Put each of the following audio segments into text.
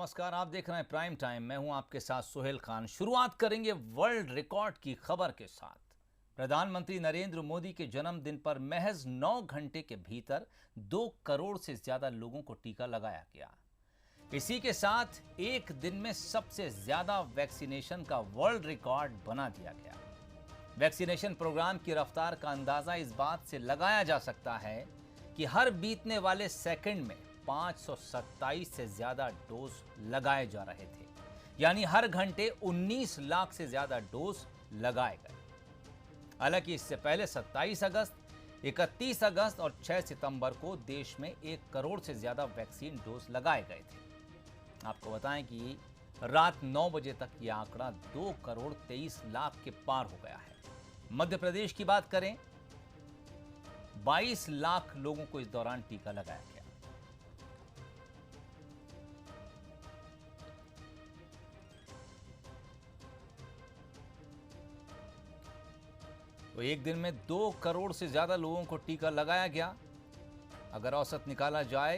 नमस्कार, आप देख रहे हैं प्राइम टाइम। मैं हूं आपके साथ सुहेल खान। शुरुआत करेंगे वर्ल्ड रिकॉर्ड की खबर के साथ। प्रधानमंत्री नरेंद्र मोदी के जन्मदिन पर महज 9 घंटे के भीतर 2 करोड़ से ज्यादा लोगों को टीका लगाया गया। इसी के साथ एक दिन में सबसे ज्यादा वैक्सीनेशन का वर्ल्ड रिकॉर्ड बना दिया गया। वैक्सीनेशन प्रोग्राम की रफ्तार का अंदाजा इस बात से लगाया जा सकता है कि हर बीतने वाले सेकंड में 527 से ज्यादा डोज लगाए जा रहे थे, यानी हर घंटे 19 लाख से ज्यादा डोज लगाए गए। हालांकि इससे पहले 27 अगस्त, 31 अगस्त और 6 सितंबर को देश में 1 करोड़ से ज्यादा वैक्सीन डोज लगाए गए थे। आपको बताएं कि रात 9 बजे तक यह आंकड़ा 2 करोड़ 23 लाख के पार हो गया है। मध्य प्रदेश की बात करें, 22 लाख लोगों को इस दौरान टीका लगाया गया। तो एक दिन में 2 करोड़ से ज्यादा लोगों को टीका लगाया गया। अगर औसत निकाला जाए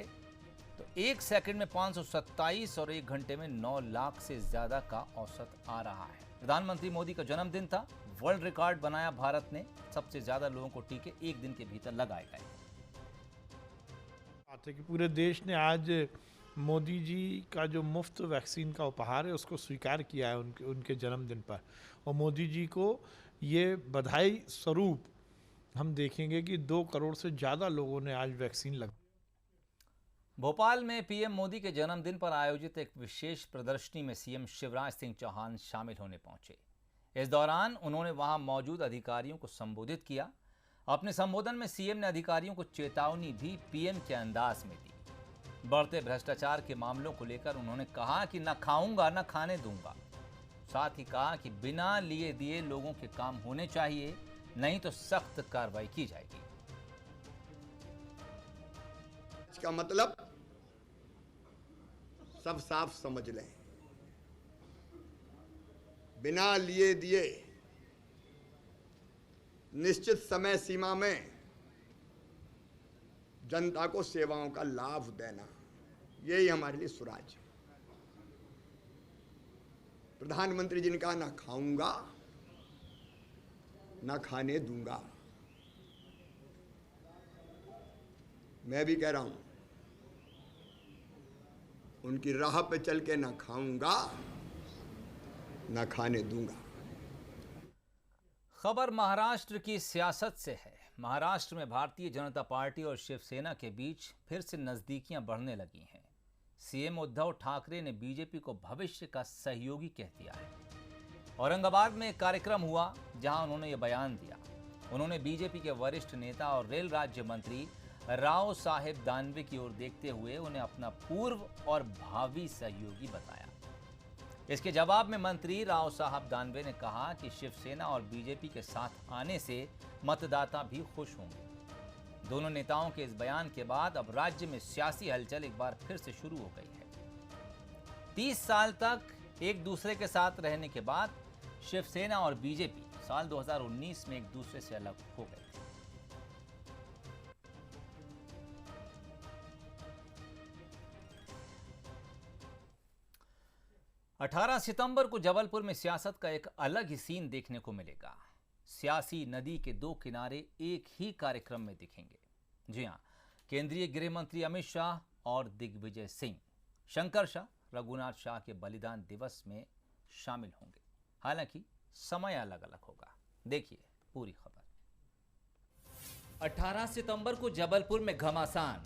तो 1 सेकंड में 527 और 1 घंटे में 9 लाख से ज्यादा का औसत आ रहा है। प्रधानमंत्री मोदी का जन्मदिन था, वर्ल्ड रिकॉर्ड बनाया भारत ने। सबसे ज्यादा लोगों को टीके एक दिन के भीतर लगाए गए। बात है कि पूरे देश ने आज मोदी जी का जो मुफ्त वैक्सीन का उपहार है उसको स्वीकार किया है उनके जन्मदिन पर। और मोदी जी को ये बधाई स्वरूप हम देखेंगे कि 2 करोड़ से ज़्यादा लोगों ने आज वैक्सीन लगा। भोपाल में पीएम मोदी के जन्मदिन पर आयोजित एक विशेष प्रदर्शनी में सीएम शिवराज सिंह चौहान शामिल होने पहुंचे। इस दौरान उन्होंने वहां मौजूद अधिकारियों को संबोधित किया। अपने संबोधन में सीएम ने अधिकारियों को चेतावनी भी पीएम के अंदाज में दी। बढ़ते भ्रष्टाचार के मामलों को लेकर उन्होंने कहा कि न खाऊंगा न खाने दूंगा। साथ ही कहा कि बिना लिए दिए लोगों के काम होने चाहिए, नहीं तो सख्त कार्रवाई की जाएगी। इसका मतलब सब साफ समझ लें, बिना लिए दिए निश्चित समय सीमा में जनता को सेवाओं का लाभ देना, यही हमारे लिए स्वराज है। प्रधानमंत्री जी ने कहा, ना खाऊंगा ना खाने दूंगा। मैं भी कह रहा हूं, उनकी राह पे चल के ना खाऊंगा ना खाने दूंगा। खबर महाराष्ट्र की सियासत से है। महाराष्ट्र में भारतीय जनता पार्टी और शिवसेना के बीच फिर से नजदीकियां बढ़ने लगी हैं। सीएम उद्धव ठाकरे ने बीजेपी को भविष्य का सहयोगी कह दिया है। औरंगाबाद में एक कार्यक्रम हुआ जहां उन्होंने ये बयान दिया। उन्होंने बीजेपी के वरिष्ठ नेता और रेल राज्य मंत्री राव साहेब दानवे की ओर देखते हुए उन्हें अपना पूर्व और भावी सहयोगी बताया। इसके जवाब में मंत्री राव साहब दानवे ने कहा कि शिवसेना और बीजेपी के साथ आने से मतदाता भी खुश होंगे। दोनों नेताओं के इस बयान के बाद अब राज्य में सियासी हलचल एक बार फिर से शुरू हो गई है। 30 साल तक एक दूसरे के साथ रहने के बाद शिवसेना और बीजेपी साल 2019 में एक दूसरे से अलग हो गए थे। अठारह सितंबर को जबलपुर में सियासत का एक अलग ही सीन देखने को मिलेगा। सियासी नदी के 2 किनारे एक ही कार्यक्रम में दिखेंगे। जी हां, केंद्रीय गृह मंत्री अमित शाह और दिग्विजय सिंह शंकर शाह रघुनाथ शाह के बलिदान दिवस में शामिल होंगे। हालांकि समय अलग अलग होगा। देखिए पूरी खबर। 18 सितंबर को जबलपुर में घमासान,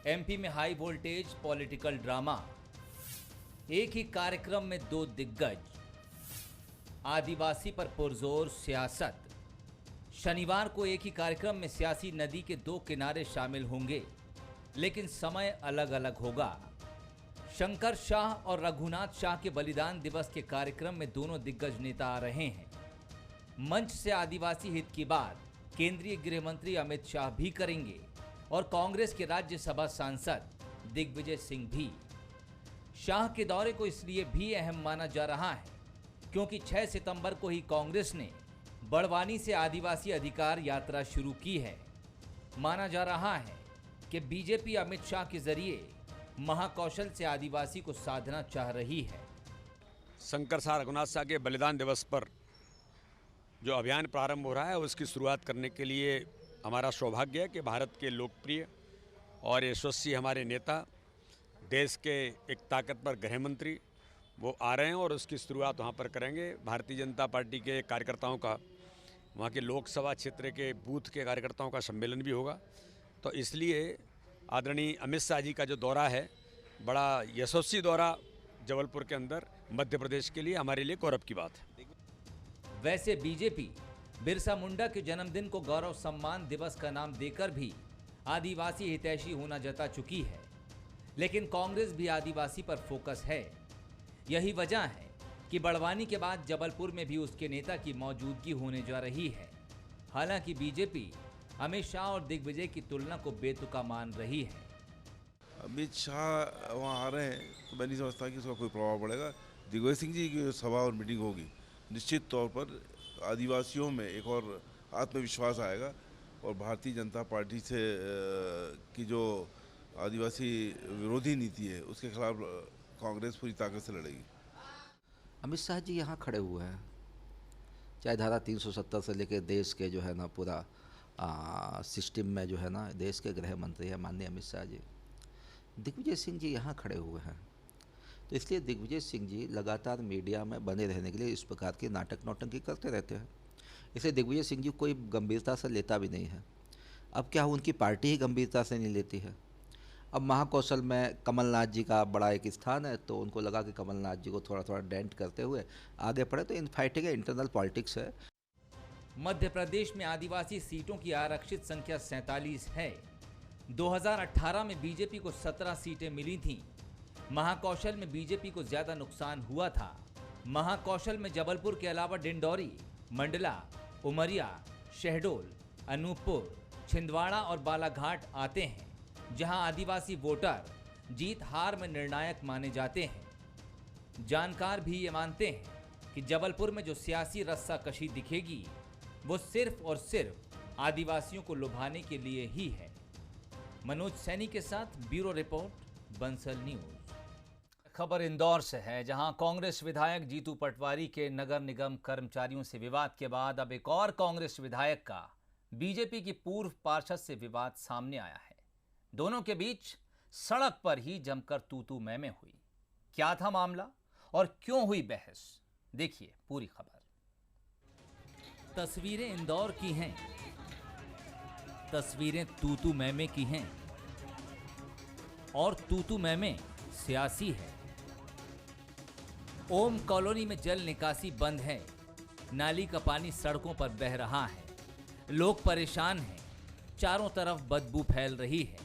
एमपी में हाई वोल्टेज पॉलिटिकल ड्रामा। एक ही कार्यक्रम में 2 दिग्गज, आदिवासी पर पुरजोर सियासत। शनिवार को एक ही कार्यक्रम में सियासी नदी के 2 किनारे शामिल होंगे, लेकिन समय अलग अलग होगा। शंकर शाह और रघुनाथ शाह के बलिदान दिवस के कार्यक्रम में दोनों दिग्गज नेता आ रहे हैं। मंच से आदिवासी हित की बात केंद्रीय गृह मंत्री अमित शाह भी करेंगे और कांग्रेस के राज्यसभा सांसद दिग्विजय सिंह भी। शाह के दौरे को इसलिए भी अहम माना जा रहा है क्योंकि 6 सितंबर को ही कांग्रेस ने बड़वानी से आदिवासी अधिकार यात्रा शुरू की है। माना जा रहा है कि बीजेपी अमित शाह के जरिए महाकौशल से आदिवासी को साधना चाह रही है। शंकर शाह रघुनाथ शाह के बलिदान दिवस पर जो अभियान प्रारंभ हो रहा है उसकी शुरुआत करने के लिए हमारा सौभाग्य है कि भारत के लोकप्रिय और यशस्वी हमारे नेता, देश के एक ताकतवर गृह मंत्री वो आ रहे हैं और उसकी शुरुआत वहाँ पर करेंगे। भारतीय जनता पार्टी के कार्यकर्ताओं का, वहाँ के लोकसभा क्षेत्र के बूथ के कार्यकर्ताओं का सम्मेलन भी होगा। तो इसलिए आदरणीय अमित शाह जी का जो दौरा है, बड़ा यशस्वी दौरा जबलपुर के अंदर मध्य प्रदेश के लिए हमारे लिए गौरव की बात है। वैसे बीजेपी बिरसा मुंडा के जन्मदिन को गौरव सम्मान दिवस का नाम देकर भी आदिवासी हितैषी होना जता चुकी है, लेकिन कांग्रेस भी आदिवासी पर फोकस है। यही वजह है कि बड़वानी के बाद जबलपुर में भी उसके नेता की मौजूदगी होने जा रही है। हालांकि बीजेपी अमित शाह और दिग्विजय की तुलना को बेतुका मान रही है। अमित शाह वहाँ आ रहे हैं तो मैं नहीं समझता कि उसका कोई प्रभाव पड़ेगा। दिग्विजय सिंह जी की सभा और मीटिंग होगी, निश्चित तौर पर आदिवासियों में एक और आत्मविश्वास आएगा और भारतीय जनता पार्टी से की जो आदिवासी विरोधी नीति है उसके खिलाफ कांग्रेस पूरी ताकत से लड़ेगी। अमित शाह जी यहाँ खड़े हुए हैं, चाहे धारा 370 से लेकर देश के जो है ना पूरा सिस्टम में जो है ना देश के गृह मंत्री है माननीय अमित शाह जी। दिग्विजय सिंह जी यहाँ खड़े हुए हैं, तो इसलिए दिग्विजय सिंह जी लगातार मीडिया में बने रहने के लिए इस प्रकार की नाटक नौटंकी करते रहते हैं। इसलिए दिग्विजय सिंह जी कोई गंभीरता से लेता भी नहीं है। अब क्या उनकी पार्टी ही गंभीरता से नहीं लेती है। अब महाकौशल में कमलनाथ जी का बड़ा एक स्थान है, तो उनको लगा कि कमलनाथ जी को थोड़ा थोड़ा डेंट करते हुए आगे बढ़े, तो इन फाइटिंग इंटरनल पॉलिटिक्स है। मध्य प्रदेश में आदिवासी सीटों की आरक्षित संख्या 47 है। 2018 में बीजेपी को 17 सीटें मिली थीं। महाकौशल में बीजेपी को ज्यादा नुकसान हुआ था। महाकौशल में जबलपुर के अलावा डिंडौरी, मंडला, उमरिया, शहडोल, अनूपपुर, छिंदवाड़ा और बालाघाट आते हैं, जहां आदिवासी वोटर जीत हार में निर्णायक माने जाते हैं। जानकार भी ये मानते हैं कि जबलपुर में जो सियासी रस्साकशी दिखेगी वो सिर्फ और सिर्फ आदिवासियों को लुभाने के लिए ही है। मनोज सैनी के साथ ब्यूरो रिपोर्ट, बंसल न्यूज। खबर इंदौर से है, जहां कांग्रेस विधायक जीतू पटवारी के नगर निगम कर्मचारियों से विवाद के बाद अब एक और कांग्रेस विधायक का बीजेपी की पूर्व पार्षद से विवाद सामने आया है। दोनों के बीच सड़क पर ही जमकर तू-तू मैं हुई। क्या था मामला और क्यों हुई बहस, देखिए पूरी खबर। तस्वीरें इंदौर की हैं, तस्वीरें तू-तू मैं की हैं और तू-तू मैं सियासी है। ओम कॉलोनी में जल निकासी बंद है, नाली का पानी सड़कों पर बह रहा है, लोग परेशान हैं, चारों तरफ बदबू फैल रही है,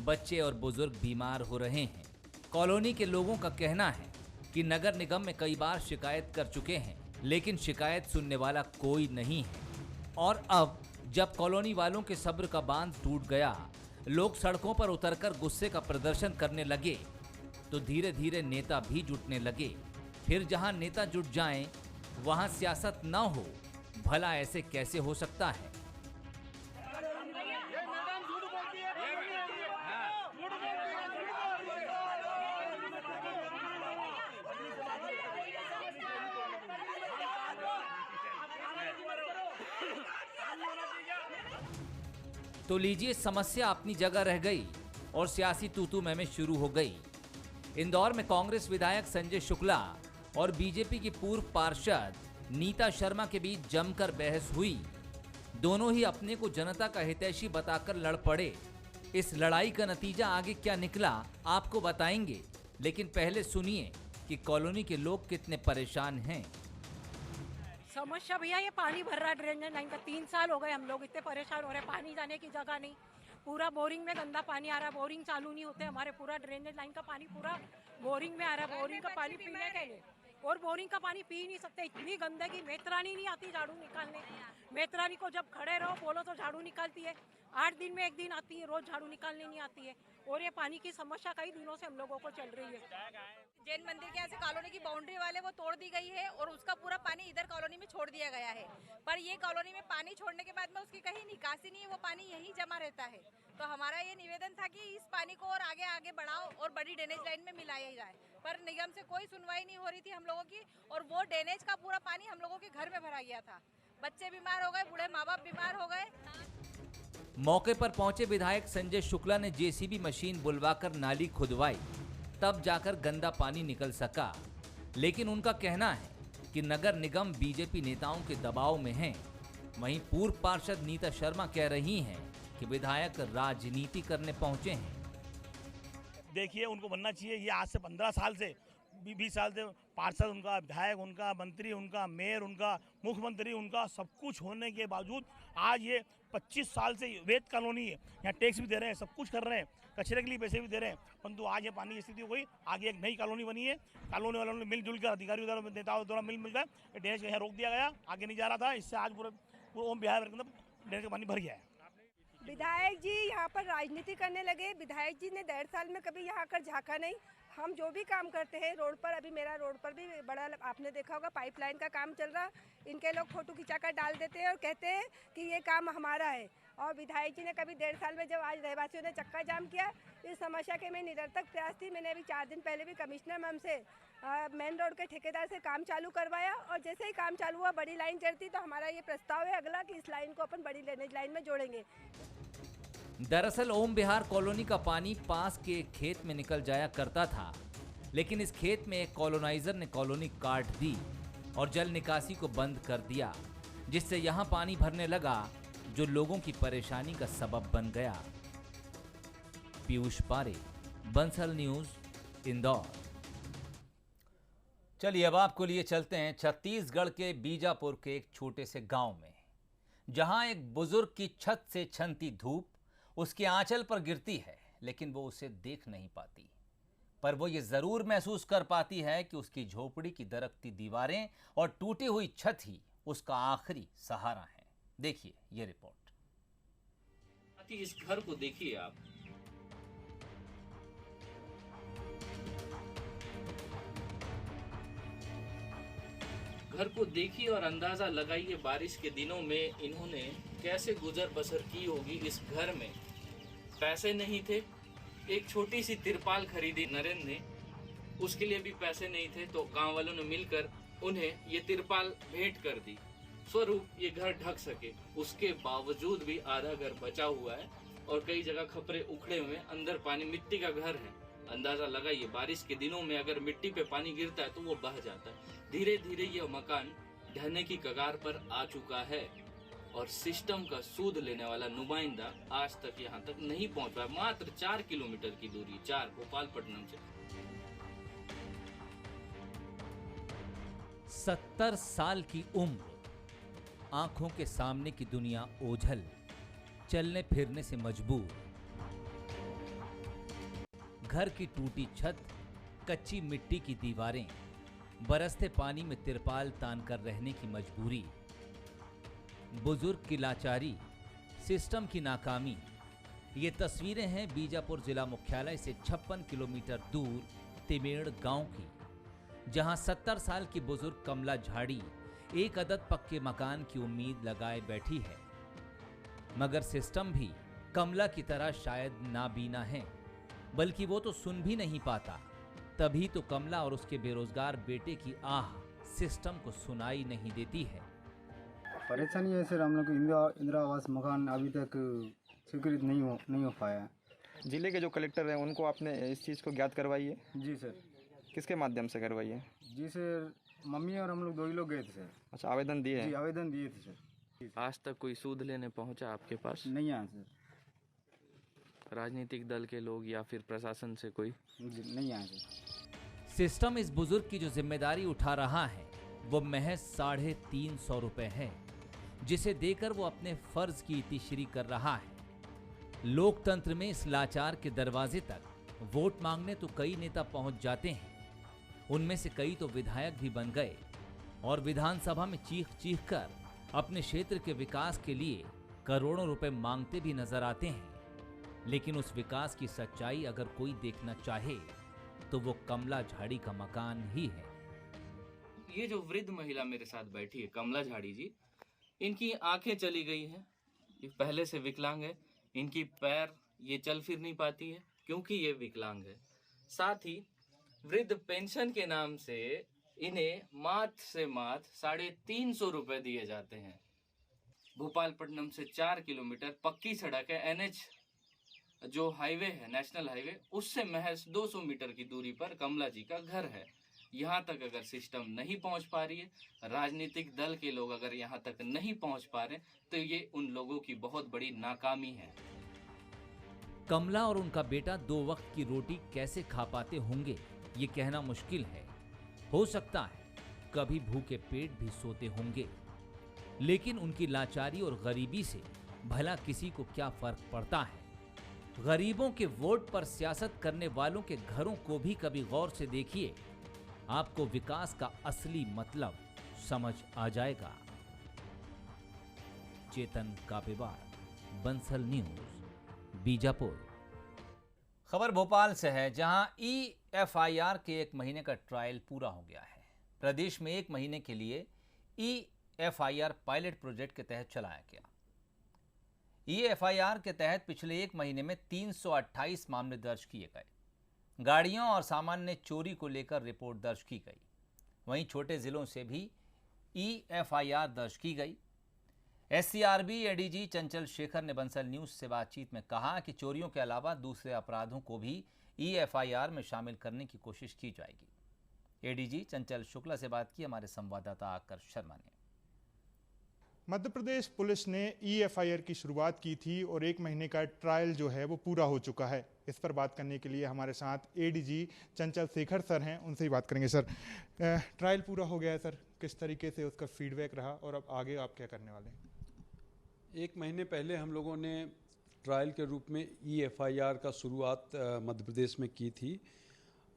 बच्चे और बुजुर्ग बीमार हो रहे हैं। कॉलोनी के लोगों का कहना है कि नगर निगम में कई बार शिकायत कर चुके हैं, लेकिन शिकायत सुनने वाला कोई नहीं है। और अब जब कॉलोनी वालों के सब्र का बांध टूट गया, लोग सड़कों पर उतरकर गुस्से का प्रदर्शन करने लगे, तो धीरे धीरे नेता भी जुटने लगे। फिर जहां नेता जुट जाएं, वहां सियासत न हो, भला ऐसे कैसे हो सकता है? तो लीजिए, समस्या अपनी जगह रह गई और सियासी तू-तू मैं शुरू हो गई। इंदौर में कांग्रेस विधायक संजय शुक्ला और बीजेपी की पूर्व पार्षद नीता शर्मा के बीच जमकर बहस हुई। दोनों ही अपने को जनता का हितैषी बताकर लड़ पड़े। इस लड़ाई का नतीजा आगे क्या निकला आपको बताएंगे, लेकिन पहले सुनिए कि कॉलोनी के लोग कितने परेशान हैं। समस्या भैया ये पानी भर रहा है ड्रेनेज लाइन का। 3 साल हो गए हम लोग इतने परेशान हो रहे हैं, पानी जाने की जगह नहीं। पूरा बोरिंग में गंदा पानी आ रहा है, बोरिंग चालू नहीं होते हमारे, पूरा ड्रेनेज लाइन का पानी पूरा बोरिंग में आ रहा है। बोरिंग का पानी पीने के लिए, और बोरिंग का पानी पी नहीं सकते, इतनी गंदगी। मेतरानी नहीं आती झाड़ू निकालने। मेतरानी को जब खड़े रहो बोलो तो झाड़ू निकालती है, 8 दिन में 1 दिन आती है, रोज झाड़ू निकालने नहीं आती है। और ये पानी की समस्या कई दिनों से हम लोगों को चल रही है। जैन मंदिर के यहाँ से कॉलोनी की बाउंड्री वाले वो तोड़ दी गई है और उसका पूरा पानी इधर कॉलोनी में छोड़ दिया गया है। पर ये कॉलोनी में पानी छोड़ने के बाद में उसकी कहीं निकासी नहीं है, वो पानी यहीं जमा रहता है। तो हमारा ये निवेदन था कि इस पानी को और आगे बढ़ाओ और बड़ी ड्रेनेज लाइन में मिलाया जाए, पर निगम से कोई सुनवाई नहीं हो रही थी हम लोगों की। और वो ड्रेनेज का पूरा पानी हम लोगों के घर में भरा गया था। बच्चे बीमार हो गए, बूढ़े माँ बाप बीमार हो गए। मौके पर पहुंचे विधायक संजय शुक्ला ने जेसीबी मशीन बुलवाकर नाली खुदवाई, तब जाकर गंदा पानी निकल सका। लेकिन उनका कहना है कि नगर निगम बीजेपी नेताओं के दबाव में है। वहीं पूर्व पार्षद नीता शर्मा कह रही हैं कि विधायक राजनीति करने पहुंचे हैं। देखिए, उनको बनना चाहिए। ये आज से 15 साल से 20 साल से पार्षद उनका, विधायक उनका, मंत्री उनका, मेयर उनका, मुख्यमंत्री उनका, सब कुछ होने के बावजूद आज ये 25 साल से वेद कॉलोनी है, यहाँ टैक्स भी दे रहे हैं, सब कुछ कर रहे हैं, कचरे के लिए पैसे भी दे रहे हैं, परंतु आज ये पानी की स्थिति हो गई। आगे एक नई कॉलोनी बनी है, कॉलोनी वालों ने मिलजुल कर, अधिकारी उधर नेताओं द्वारा मिलकर ड्रेनेज यहाँ रोक दिया गया, आगे नहीं जा रहा था। इससे आज पूरे ओम बिहार ड्रेनेज का पानी भर गया है। विधायक जी यहाँ पर राजनीति करने लगे। विधायक जी ने 1.5 साल में कभी यहाँ कर झाँका नहीं। हम जो भी काम करते हैं रोड पर, अभी मेरा रोड पर भी बड़ा आपने देखा होगा पाइपलाइन का काम चल रहा, इनके लोग फोटो खिंचाकर डाल देते हैं और कहते हैं कि ये काम हमारा है। और विधायक जी ने कभी 1.5 साल में, जब आज रहवासियों ने चक्का जाम किया, इस समस्या के मैं निरंतर प्रयास थी। मैंने अभी 4 दिन पहले भी कमिश्नर मैम से मेन रोड के ठेकेदार से काम चालू करवाया, और जैसे ही काम चालू हुआ बड़ी लाइन चढ़ती, तो हमारा ये प्रस्ताव है अगला कि इस लाइन को अपन बड़ी ड्रेनेज लाइन में जोड़ेंगे। दरअसल ओम बिहार कॉलोनी का पानी पास के एक खेत में निकल जाया करता था, लेकिन इस खेत में एक कॉलोनाइजर ने कॉलोनी काट दी और जल निकासी को बंद कर दिया, जिससे यहाँ पानी भरने लगा, जो लोगों की परेशानी का सबब बन गया। पीयूष पारे, बंसल न्यूज, इंदौर। चलिए अब आपको लिए चलते हैं छत्तीसगढ़ के बीजापुर के एक छोटे से गांव में, जहां एक बुजुर्ग की छत से छनती धूप उसके आंचल पर गिरती है, लेकिन वो उसे देख नहीं पाती। पर वो ये जरूर महसूस कर पाती है कि उसकी झोपड़ी की दरकती दीवारें और टूटी हुई छत ही उसका आखिरी सहारा है। देखिए ये रिपोर्ट। इस घर को देखिए आप, घर को देखिए और अंदाजा लगाइए बारिश के दिनों में इन्होंने कैसे गुजर बसर की होगी। इस घर में पैसे नहीं थे, एक छोटी सी तिरपाल खरीदी नरेंद्र ने, उसके लिए भी पैसे नहीं थे, तो गांव वालों ने मिलकर उन्हें ये तिरपाल भेंट कर दी, स्वरूप ये घर ढक सके। उसके बावजूद भी आधा घर बचा हुआ है और कई जगह खपरे उखड़े हुए, अंदर पानी, मिट्टी का घर है। अंदाजा लगाइए बारिश के दिनों में अगर मिट्टी पे पानी गिरता है तो वो बह जाता है। धीरे धीरे ये मकान ढहने की कगार पर आ चुका है और सिस्टम का सूद लेने वाला नुमाइंदा आज तक यहाँ तक नहीं पहुँच पाया। मात्र 4 किलोमीटर की दूरी, 4 भोपालपट्टनम से। 70 साल की उम्र, आंखों के सामने की दुनिया ओझल, चलने फिरने से मजबूर, घर की टूटी छत, कच्ची मिट्टी की दीवारें, बरसते पानी में तिरपाल तान कर रहने की मजबूरी, बुजुर्ग की लाचारी, सिस्टम की नाकामी। ये तस्वीरें हैं बीजापुर जिला मुख्यालय से 56 किलोमीटर दूर तिमेड़ गांव की, जहां 70 साल की बुजुर्ग कमला झाड़ी एक अदद पक्के मकान की उम्मीद लगाए बैठी है। मगर सिस्टम भी कमला की तरह शायद नाबीना है, बल्कि वो तो सुन भी नहीं पाता। तभी तो कमला और उसके बेरोजगार बेटे की आह सिस्टम को सुनाई नहीं देती है। परेशानी है सर, हम लोग को इंदिरा आवास मकान अभी तक स्वीकृत नहीं हो पाया। जिले के जो कलेक्टर हैं उनको आपने इस चीज़ को ज्ञात करवाई है? जी सर। किसके माध्यम से करवाई है? जी सर, मम्मी और हम लोग 2 ही लोग गए थे सर। अच्छा, आवेदन दिए? जी आवेदन दिए थे सर। आज तक कोई सूद लेने पहुंचा आपके पास? नहीं आया सर। राजनीतिक दल के लोग या फिर प्रशासन से कोई? जी नहीं आया सर। सिस्टम इस बुजुर्ग की जो जिम्मेदारी उठा रहा है वो महज 350 रुपए है, जिसे देकर वो अपने फर्ज की इतिश्री कर रहा है। लोकतंत्र में इस लाचार के दरवाजे तक वोट मांगने तो कई नेता पहुंच जाते हैं, उनमें से कई तो विधायक भी बन गए और विधानसभा में चीख चीख कर अपने क्षेत्र के विकास के लिए करोड़ों रुपए मांगते भी नजर आते हैं। लेकिन उस विकास की सच्चाई अगर कोई देखना चाहे तो वो कमला झाड़ी का मकान ही है। ये जो वृद्ध महिला मेरे साथ बैठी है, कमला झाड़ी जी, इनकी आंखें चली गई हैं, ये पहले से विकलांग है, इनकी पैर ये चल फिर नहीं पाती है क्योंकि ये विकलांग है। साथ ही वृद्ध पेंशन के नाम से इन्हें मात्र से मात्र 350 रुपए दिए जाते हैं। भोपालपट्टनम से 4 किलोमीटर पक्की सड़क है, NH जो हाईवे है, नेशनल हाईवे, उससे महज 200 मीटर की दूरी पर कमला जी का घर है। यहाँ तक अगर सिस्टम नहीं पहुँच पा रही है, राजनीतिक दल के लोग अगर यहाँ तक नहीं पहुँच पा रहे, तो ये उन लोगों की बहुत बड़ी नाकामी है। कमला और उनका बेटा 2 वक्त की रोटी कैसे खा पाते होंगे ये कहना मुश्किल है। हो सकता है कभी भूखे पेट भी सोते होंगे, लेकिन उनकी लाचारी और गरीबी से भला किसी को क्या फर्क पड़ता है। गरीबों के वोट पर सियासत करने वालों के घरों को भी कभी गौर से देखिए, आपको विकास का असली मतलब समझ आ जाएगा। चेतन कापेवार, बंसल न्यूज, बीजापुर। खबर भोपाल से है, जहां EFIR के 1 महीने का ट्रायल पूरा हो गया है। प्रदेश में 1 महीने के लिए EFIR पायलट प्रोजेक्ट के तहत चलाया गया। EFIR के तहत पिछले 1 महीने में 328 मामले दर्ज किए गए। गाड़ियों और सामान्य चोरी को लेकर रिपोर्ट दर्ज की गई। वहीं छोटे जिलों से भी EFIR दर्ज की गई। SCRB ADG चंचल शेखर ने बंसल न्यूज से बातचीत में कहा कि चोरियों के अलावा दूसरे अपराधों को भी EFIR में शामिल करने की कोशिश की जाएगी। ADG चंचल शुक्ला से बात की हमारे संवाददाता आकर्ष शर्मा ने। मध्य प्रदेश पुलिस ने EFIR की शुरुआत की थी और 1 महीने का ट्रायल जो है वो पूरा हो चुका है। इस पर बात करने के लिए हमारे साथ ADG चंचल शेखर सर हैं, उनसे ही बात करेंगे। सर, ट्रायल पूरा हो गया है सर, किस तरीके से उसका फीडबैक रहा और अब आगे आप क्या करने वाले हैं? 1 महीने पहले हम लोगों ने ट्रायल के रूप में EFIR का शुरुआत मध्य प्रदेश में की थी,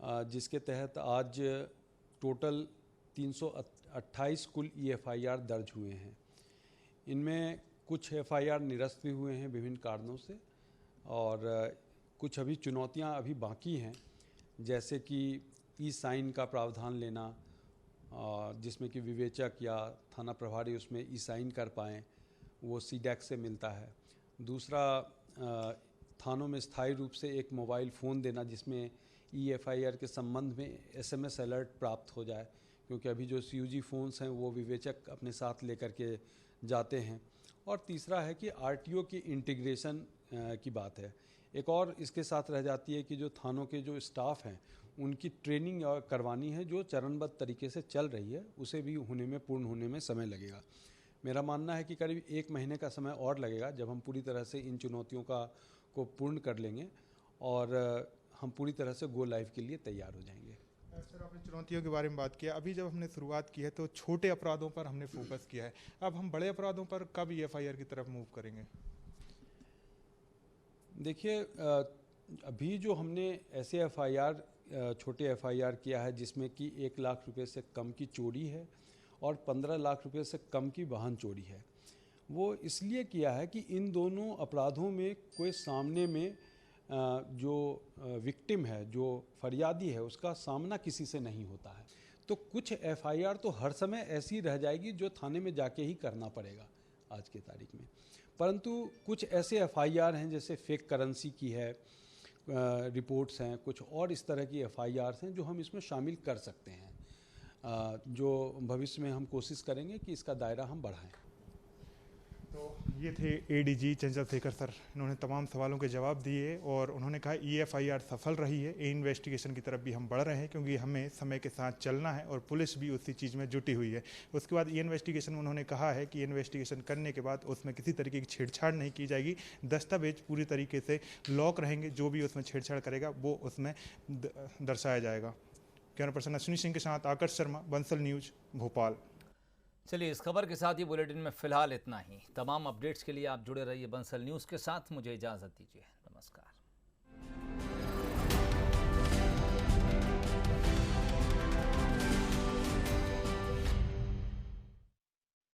जिसके तहत आज टोटल 328 कुल EFIR दर्ज हुए हैं। इनमें कुछ FIR निरस्त भी हुए हैं विभिन्न कारणों से, और कुछ अभी चुनौतियां अभी बाकी हैं, जैसे कि ई-साइन का प्रावधान लेना, जिसमें कि विवेचक या थाना प्रभारी उसमें ई-साइन कर पाएँ, वो CDAC से मिलता है। दूसरा, थानों में स्थायी रूप से एक मोबाइल फ़ोन देना जिसमें EFIR के संबंध में SMS अलर्ट प्राप्त हो जाए, क्योंकि अभी जो CUG फ़ोन्स हैं वो विवेचक अपने साथ लेकर के जाते हैं। और तीसरा है कि RTO की इंटीग्रेशन की बात है। एक और इसके साथ रह जाती है कि जो थानों के जो स्टाफ हैं उनकी ट्रेनिंग करवानी है, जो चरणबद्ध तरीके से चल रही है, उसे भी पूर्ण होने में समय लगेगा। मेरा मानना है कि करीब 1 महीने का समय और लगेगा, जब हम पूरी तरह से इन चुनौतियों को पूर्ण कर लेंगे और हम पूरी तरह से गो लाइव के लिए तैयार हो जाएंगे। सर, आपने चुनौतियों के बारे में बात किया। अभी जब हमने शुरुआत की है तो छोटे अपराधों पर हमने फोकस किया है, अब हम बड़े अपराधों पर कब EFIR की तरफ मूव करेंगे? देखिए, अभी जो हमने ऐसे FIR छोटे FIR किया है जिसमें कि 1 लाख रुपए से कम की चोरी है और 15 लाख रुपए से कम की वाहन चोरी है, वो इसलिए किया है कि इन दोनों अपराधों में कोई सामने में जो विक्टिम है, जो फरियादी है, उसका सामना किसी से नहीं होता है। तो कुछ FIR तो हर समय ऐसी रह जाएगी जो थाने में जाके ही करना पड़ेगा आज की तारीख में, परंतु कुछ ऐसे FIR हैं जैसे फेक करेंसी की है, रिपोर्ट्स हैं, कुछ और इस तरह की FIRs हैं जो हम इसमें शामिल कर सकते हैं, जो भविष्य में हम कोशिश करेंगे कि इसका दायरा हम बढ़ाएं। तो ये थे ADG चंचल शेखर सर, इन्होंने तमाम सवालों के जवाब दिए और उन्होंने कहा EFIR सफल रही है। इन्वेस्टिगेशन की तरफ भी हम बढ़ रहे हैं क्योंकि हमें समय के साथ चलना है और पुलिस भी उसी चीज़ में जुटी हुई है। उसके बाद इन्वेस्टिगेशन में उन्होंने कहा है कि इन्वेस्टिगेशन करने के बाद उसमें किसी तरीके की छेड़छाड़ नहीं की जाएगी, दस्तावेज पूरी तरीके से लॉक रहेंगे, जो भी उसमें छेड़छाड़ करेगा वो उसमें दर्शाया जाएगा। कैमरा पर्सन अश्विनी सिंह के साथ आकर्ष शर्मा, बंसल न्यूज, भोपाल। चलिए, इस खबर के साथ ही बुलेटिन में फिलहाल इतना ही। तमाम अपडेट्स के लिए आप जुड़े रहिए बंसल न्यूज़ के साथ। मुझे इजाज़त दीजिए, नमस्कार।